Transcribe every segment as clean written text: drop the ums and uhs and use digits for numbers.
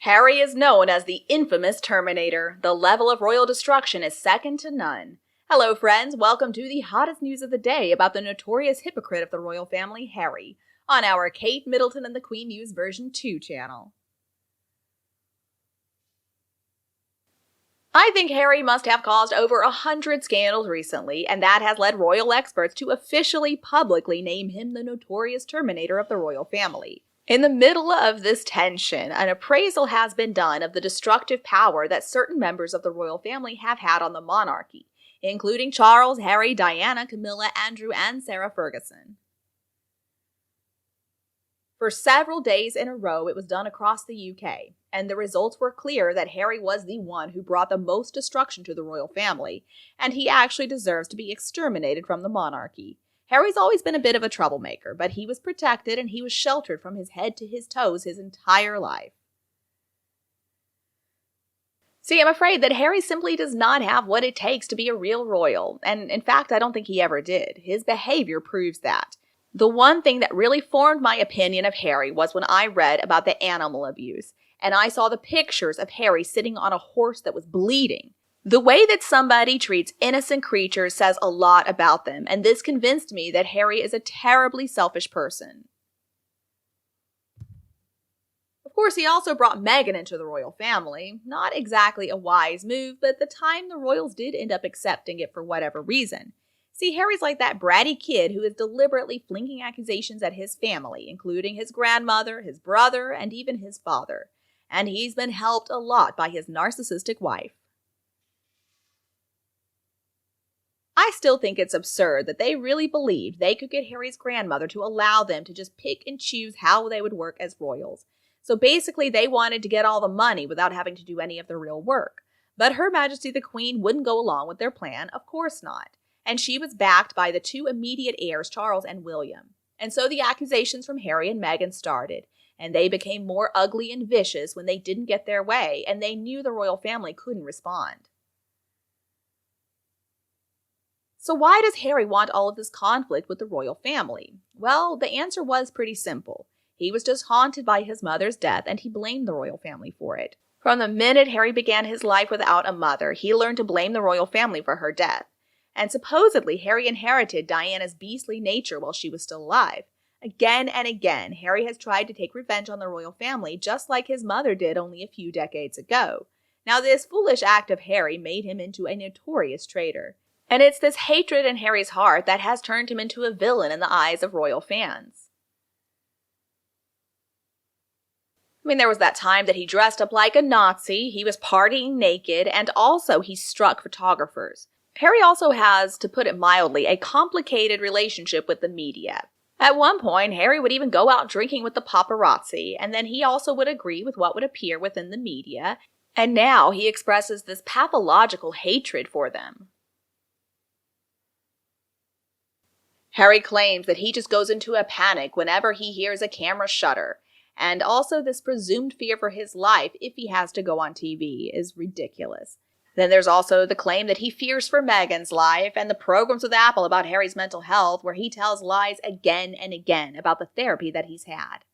Harry is known as the infamous Terminator. The level of royal destruction is second to none. Hello friends, welcome to the hottest news of the day about the notorious hypocrite of the royal family, Harry, on our Kate Middleton and the Queen News version 2 channel. I think Harry must have caused over 100 scandals recently, and that has led royal experts to officially publicly name him the notorious Terminator of the royal family. In the middle of this tension, an appraisal has been done of the destructive power that certain members of the royal family have had on the monarchy, including Charles, Harry, Diana, Camilla, Andrew, and Sarah Ferguson. For several days in a row, it was done across the UK, and the results were clear that Harry was the one who brought the most destruction to the royal family, and he actually deserves to be exterminated from the monarchy. Harry's always been a bit of a troublemaker, but he was protected and he was sheltered from his head to his toes his entire life. See, I'm afraid that Harry simply does not have what it takes to be a real royal, and in fact, I don't think he ever did. His behavior proves that. The one thing that really formed my opinion of Harry was when I read about the animal abuse, and I saw the pictures of Harry sitting on a horse that was bleeding. The way that somebody treats innocent creatures says a lot about them, and this convinced me that Harry is a terribly selfish person. Of course, he also brought Meghan into the royal family. Not exactly a wise move, but at the time the royals did end up accepting it for whatever reason. See, Harry's like that bratty kid who is deliberately flinging accusations at his family, including his grandmother, his brother, and even his father. And he's been helped a lot by his narcissistic wife. I still think it's absurd that they really believed they could get Harry's grandmother to allow them to just pick and choose how they would work as royals. So basically they wanted to get all the money without having to do any of the real work. But Her Majesty the Queen wouldn't go along with their plan, of course not. And she was backed by the two immediate heirs, Charles and William. And so the accusations from Harry and Meghan started, and they became more ugly and vicious when they didn't get their way, and they knew the royal family couldn't respond. So why does Harry want all of this conflict with the royal family? Well, the answer was pretty simple. He was just haunted by his mother's death, and he blamed the royal family for it. From the minute Harry began his life without a mother, he learned to blame the royal family for her death. And supposedly, Harry inherited Diana's beastly nature while she was still alive. Again and again, Harry has tried to take revenge on the royal family, just like his mother did only a few decades ago. Now, this foolish act of Harry made him into a notorious traitor. And it's this hatred in Harry's heart that has turned him into a villain in the eyes of royal fans. I mean, there was that time that he dressed up like a Nazi, he was partying naked, and also he struck photographers. Harry also has, to put it mildly, a complicated relationship with the media. At one point, Harry would even go out drinking with the paparazzi, and then he also would agree with what would appear within the media, and now he expresses this pathological hatred for them. Harry claims that he just goes into a panic whenever he hears a camera shutter, and also this presumed fear for his life if he has to go on TV is ridiculous. Then there's also the claim that he fears for Meghan's life, and the programs with Apple about Harry's mental health where he tells lies again and again about the therapy that he's had.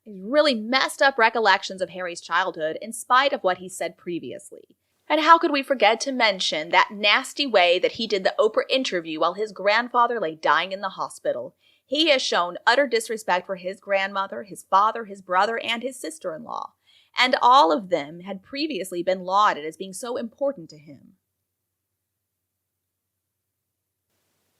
These really messed up recollections of Harry's childhood in spite of what he said previously. And how could we forget to mention that nasty way that he did the Oprah interview while his grandfather lay dying in the hospital? He has shown utter disrespect for his grandmother, his father, his brother, and his sister-in-law. And all of them had previously been lauded as being so important to him.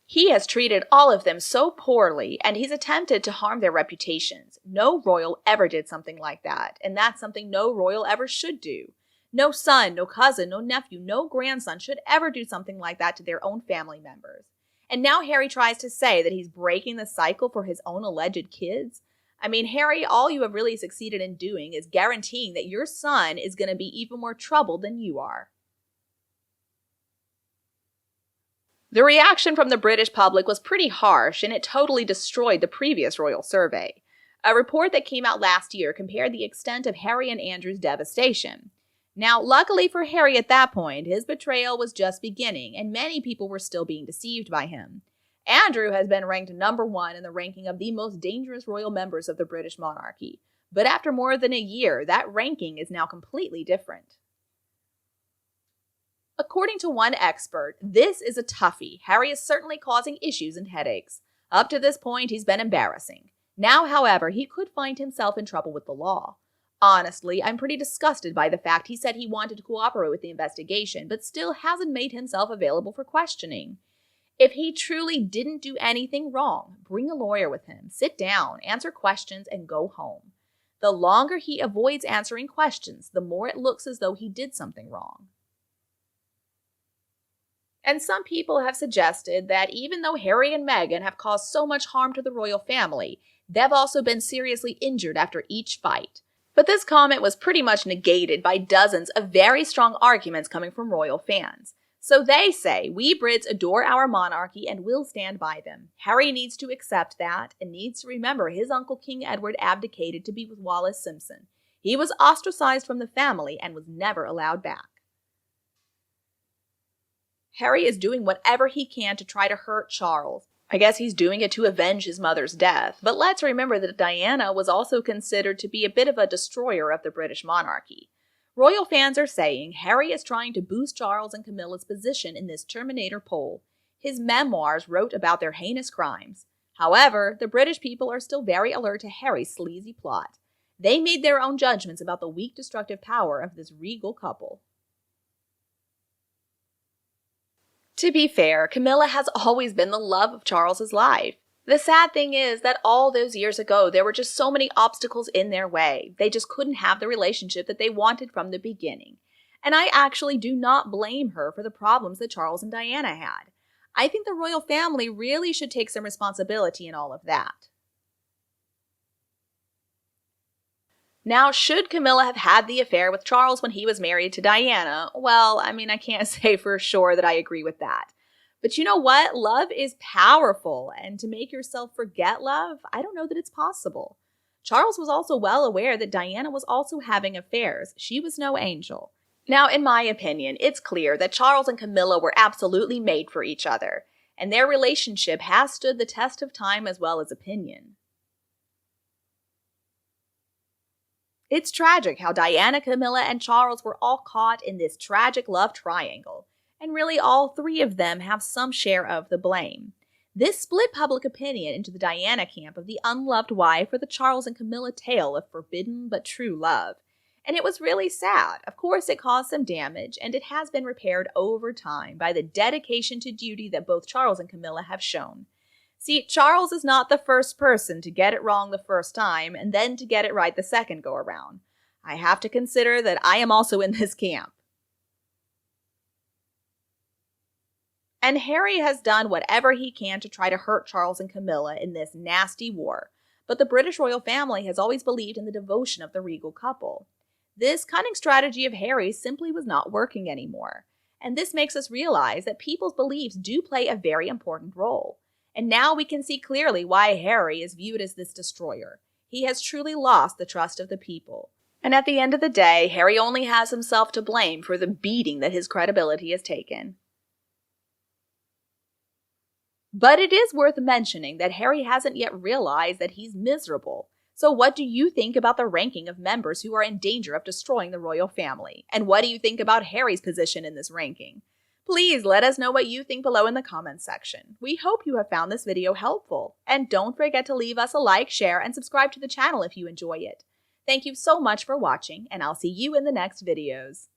He has treated all of them so poorly, and he's attempted to harm their reputations. No royal ever did something like that, and that's something no royal ever should do. No son, no cousin, no nephew, no grandson should ever do something like that to their own family members. And now Harry tries to say that he's breaking the cycle for his own alleged kids. I mean, Harry, all you have really succeeded in doing is guaranteeing that your son is going to be even more troubled than you are. The reaction from the British public was pretty harsh, and it totally destroyed the previous royal survey. A report that came out last year compared the extent of Harry and Andrew's devastation. Now, luckily for Harry at that point, his betrayal was just beginning, and many people were still being deceived by him. Andrew has been ranked #1 in the ranking of the most dangerous royal members of the British monarchy. But after more than a year, that ranking is now completely different. According to one expert, this is a toughie. Harry is certainly causing issues and headaches. Up to this point, he's been embarrassing. Now, however, he could find himself in trouble with the law. Honestly, I'm pretty disgusted by the fact he said he wanted to cooperate with the investigation, but still hasn't made himself available for questioning. If he truly didn't do anything wrong, bring a lawyer with him, sit down, answer questions, and go home. The longer he avoids answering questions, the more it looks as though he did something wrong. And some people have suggested that even though Harry and Meghan have caused so much harm to the royal family, they've also been seriously injured after each fight. But this comment was pretty much negated by dozens of very strong arguments coming from royal fans. So they say, we Brits adore our monarchy and will stand by them. Harry needs to accept that and needs to remember his uncle King Edward abdicated to be with Wallis Simpson. He was ostracized from the family and was never allowed back. Harry is doing whatever he can to try to hurt Charles. I guess he's doing it to avenge his mother's death, but let's remember that Diana was also considered to be a bit of a destroyer of the British monarchy. Royal fans are saying Harry is trying to boost Charles and Camilla's position in this Terminator poll. His memoirs wrote about their heinous crimes. However, the British people are still very alert to Harry's sleazy plot. They made their own judgments about the weak destructive power of this regal couple. To be fair, Camilla has always been the love of Charles's life. The sad thing is that all those years ago, there were just so many obstacles in their way. They just couldn't have the relationship that they wanted from the beginning. And I actually do not blame her for the problems that Charles and Diana had. I think the royal family really should take some responsibility in all of that. Now, should Camilla have had the affair with Charles when he was married to Diana? Well, I can't say for sure that I agree with that. But you know what? Love is powerful, and to make yourself forget love, I don't know that it's possible. Charles was also well aware that Diana was also having affairs. She was no angel. Now, in my opinion, it's clear that Charles and Camilla were absolutely made for each other, and their relationship has stood the test of time as well as opinion. It's tragic how Diana, Camilla, and Charles were all caught in this tragic love triangle, and really all three of them have some share of the blame. This split public opinion into the Diana camp of the unloved wife or the Charles and Camilla tale of forbidden but true love. And it was really sad. Of course, it caused some damage, and it has been repaired over time by the dedication to duty that both Charles and Camilla have shown. See, Charles is not the first person to get it wrong the first time and then to get it right the second go around. I have to consider that I am also in this camp. And Harry has done whatever he can to try to hurt Charles and Camilla in this nasty war, but the British royal family has always believed in the devotion of the regal couple. This cunning strategy of Harry's simply was not working anymore, and this makes us realize that people's beliefs do play a very important role. And now we can see clearly why Harry is viewed as this destroyer. He has truly lost the trust of the people. And at the end of the day, Harry only has himself to blame for the beating that his credibility has taken. But it is worth mentioning that Harry hasn't yet realized that he's miserable. So what do you think about the ranking of members who are in danger of destroying the royal family? And what do you think about Harry's position in this ranking? Please let us know what you think below in the comments section. We hope you have found this video helpful. And don't forget to leave us a like, share, and subscribe to the channel if you enjoy it. Thank you so much for watching, and I'll see you in the next videos.